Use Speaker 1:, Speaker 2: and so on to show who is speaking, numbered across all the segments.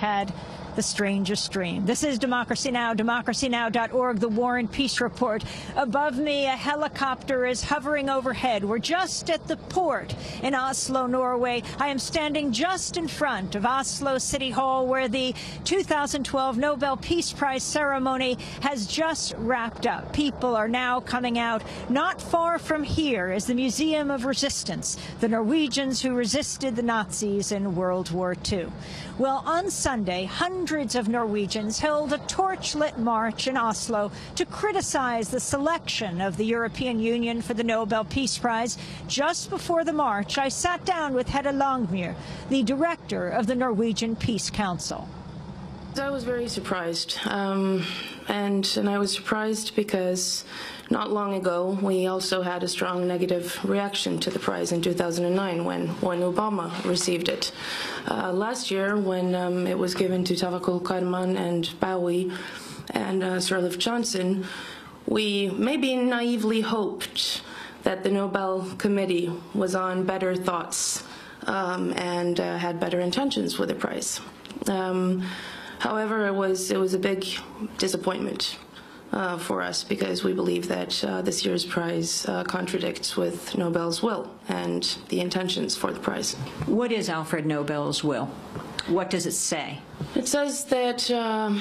Speaker 1: had the strangest dream. This is Democracy Now!, democracynow.org, the War and Peace Report. Above me, a helicopter is hovering overhead. We're just at the port in Oslo, Norway. I am standing just in front of Oslo City Hall, where the 2012 Nobel Peace Prize ceremony has just wrapped up. People are now coming out. Not far from here is the Museum of Resistance, the Norwegians who resisted the Nazis in World War II. Well, on Sunday, hundreds of Norwegians held a torch-lit march in Oslo to criticize the selection of the European Union for the Nobel Peace Prize. Just before the march, I sat down with Hedda Langemyr, the director of the Norwegian Peace Council.
Speaker 2: I was very surprised, and I was surprised because not long ago we also had a strong negative reaction to the prize in 2009 when Obama received it. Last year, when it was given to Tawakkol Karman and Bowie and Sirleaf Johnson, we maybe naively hoped that the Nobel Committee was on better thoughts and had better intentions with the prize. However, it was a big disappointment for us because we believe that this year's prize contradicts with Nobel's will and the intentions for the prize.
Speaker 1: What is Alfred Nobel's will? What does it say?
Speaker 2: It says that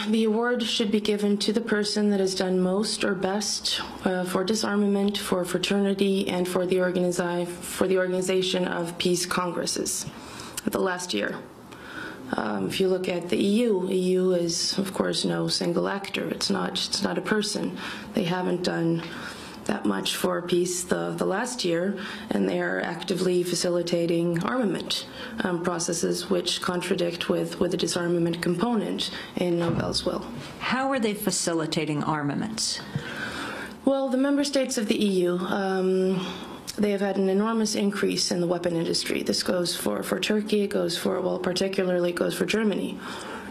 Speaker 2: the award should be given to the person that has done most or best for disarmament, for fraternity, and for the organization of peace congresses the last year. If you look at the EU is, of course, no single actor. It's not a person. They haven't done that much for peace the last year, and they are actively facilitating armament processes which contradict with the disarmament component in Nobel's will.
Speaker 1: How are they facilitating armaments?
Speaker 2: Well, the member states of the EU, they have had an enormous increase in the weapon industry. This goes for Turkey, it goes for, well, particularly it goes for Germany.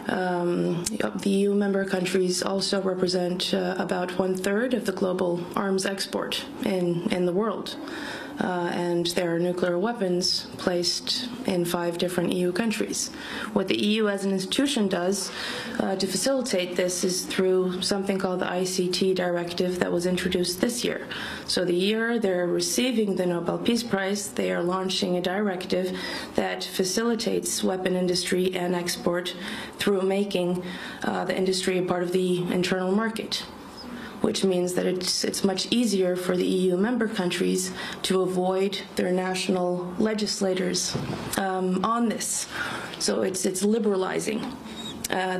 Speaker 2: The EU member countries also represent about 1/3 of the global arms export in the world. And there are nuclear weapons placed in 5 different EU countries. What the EU as an institution does to facilitate this is through something called the ICT directive that was introduced this year. So the year they're receiving the Nobel Peace Prize, they are launching a directive that facilitates weapon industry and export through making the industry a part of the internal market, which means that it's much easier for the EU member countries to avoid their national legislators on this. So it's liberalizing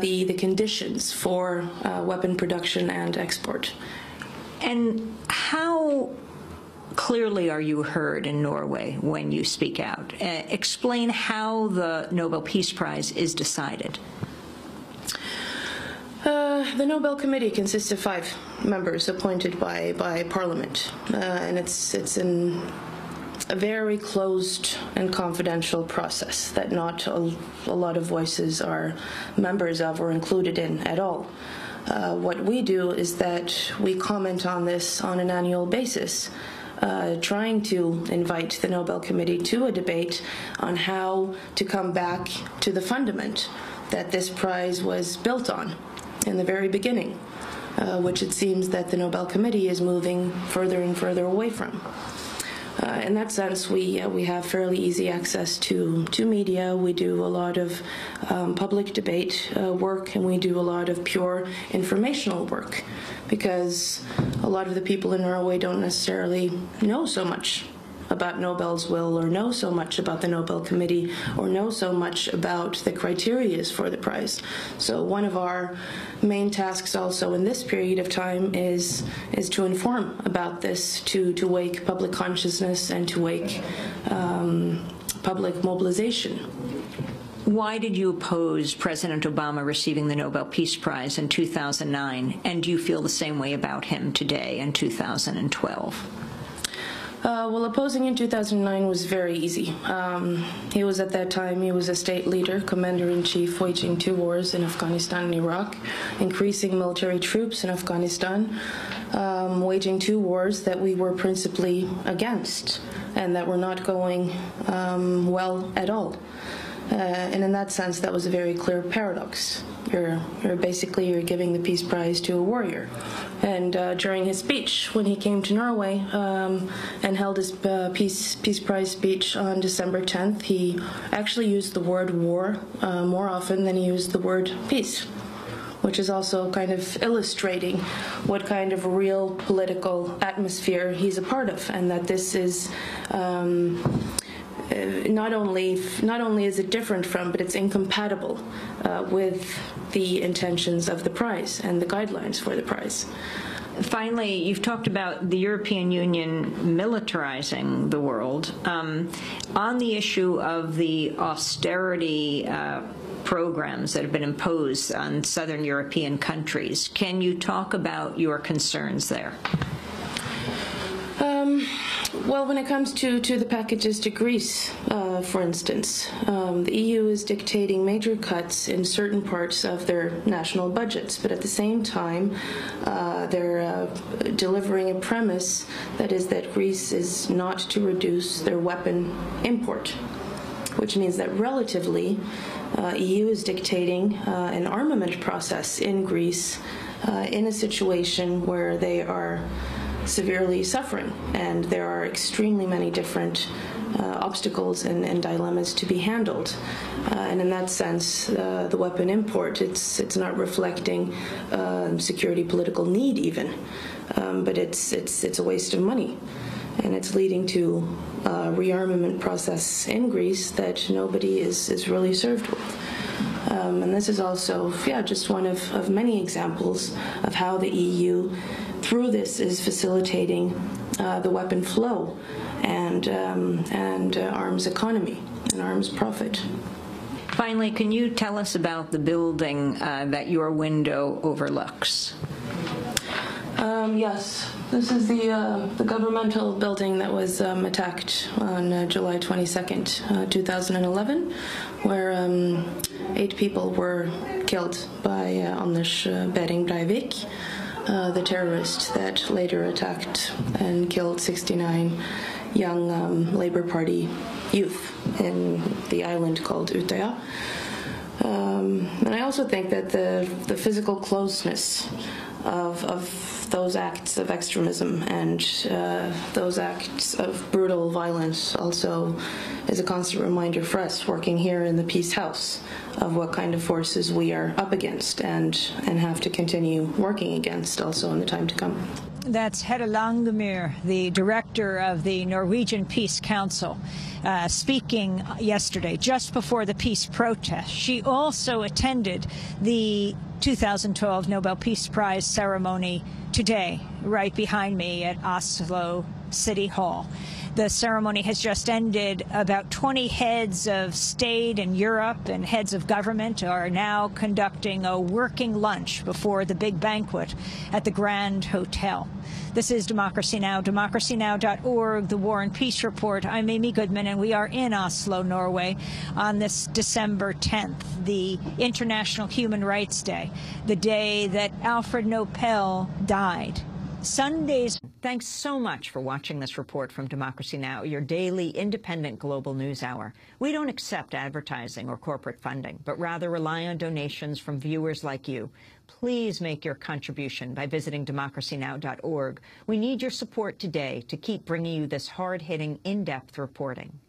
Speaker 2: the conditions for weapon production and export.
Speaker 1: And how clearly are you heard in Norway when you speak out? Explain how the Nobel Peace Prize is decided.
Speaker 2: The Nobel Committee consists of 5 members appointed by Parliament, and it's in a very closed and confidential process that not a lot of voices are members of or included in at all. What we do is that we comment on this on an annual basis, trying to invite the Nobel Committee to a debate on how to come back to the fundament that this prize was built on in the very beginning, which it seems that the Nobel Committee is moving further and further away from. In that sense, we have fairly easy access to media. We do a lot of public debate work, and we do a lot of pure informational work, because a lot of the people in Norway don't necessarily know so much about Nobel's will, or know so much about the Nobel Committee, or know so much about the criteria for the prize. So one of our main tasks also in this period of time is to inform about this, to wake public consciousness and to wake public mobilization.
Speaker 1: Why did you oppose President Obama receiving the Nobel Peace Prize in 2009, and do you feel the same way about him today in 2012?
Speaker 2: Well, opposing in 2009 was very easy. He was, at that time, he was a state leader, commander-in-chief, waging 2 wars in Afghanistan and Iraq, increasing military troops in Afghanistan, waging 2 wars that we were principally against and that were not going well at all. And in that sense, that was a very clear paradox. You're giving the Peace Prize to a warrior. And during his speech, when he came to Norway and held his Peace Prize speech on December 10th, he actually used the word war more often than he used the word peace, which is also kind of illustrating what kind of real political atmosphere he's a part of, and that this is not only is it different from, but it's incompatible with the intentions of the prize and the guidelines for the prize.
Speaker 1: Finally, you've talked about the European Union militarizing the world. On the issue of the austerity programs that have been imposed on southern European countries, can you talk about your concerns there?
Speaker 2: Well, when it comes to the packages to Greece, for instance, the EU is dictating major cuts in certain parts of their national budgets, but at the same time, they're delivering a premise that is that Greece is not to reduce their weapon import, which means that relatively, EU is dictating an armament process in Greece in a situation where they are severely suffering, and there are extremely many different obstacles and dilemmas to be handled. And in that sense, the weapon import, it's not reflecting security political need even, but it's a waste of money. And it's leading to a rearmament process in Greece that nobody is really served with. And this is also, just one of many examples of how the EU, through this, is facilitating the weapon flow and arms economy and arms profit.
Speaker 1: Finally, can you tell us about the building that your window overlooks?
Speaker 2: Yes, this is the governmental building that was attacked on July 22nd, 2011, where 8 people were killed by Anders Behring Breivik, the terrorist that later attacked and killed 69 young Labour Party youth in the island called Utøya. And I also think that the physical closeness of those acts of extremism and those acts of brutal violence also is a constant reminder for us working here in the Peace House of what kind of forces we are up against and have to continue working against also in the time to come.
Speaker 1: That's Hedda Langemyr, the director of the Norwegian Peace Council, speaking yesterday, just before the peace protest. She also attended the 2012 Nobel Peace Prize ceremony today, right behind me at Oslo City Hall. The ceremony has just ended. About 20 heads of state in Europe and heads of government are now conducting a working lunch before the big banquet at the Grand Hotel. This is Democracy Now!, democracynow.org, the War and Peace Report. I'm Amy Goodman, and we are in Oslo, Norway, on this December 10th, the International Human Rights Day, the day that Alfred Nobel died. Sundays. Thanks so much for watching this report from Democracy Now!, your daily independent global news hour. We don't accept advertising or corporate funding, but rather rely on donations from viewers like you. Please make your contribution by visiting democracynow.org. We need your support today to keep bringing you this hard-hitting, in-depth reporting.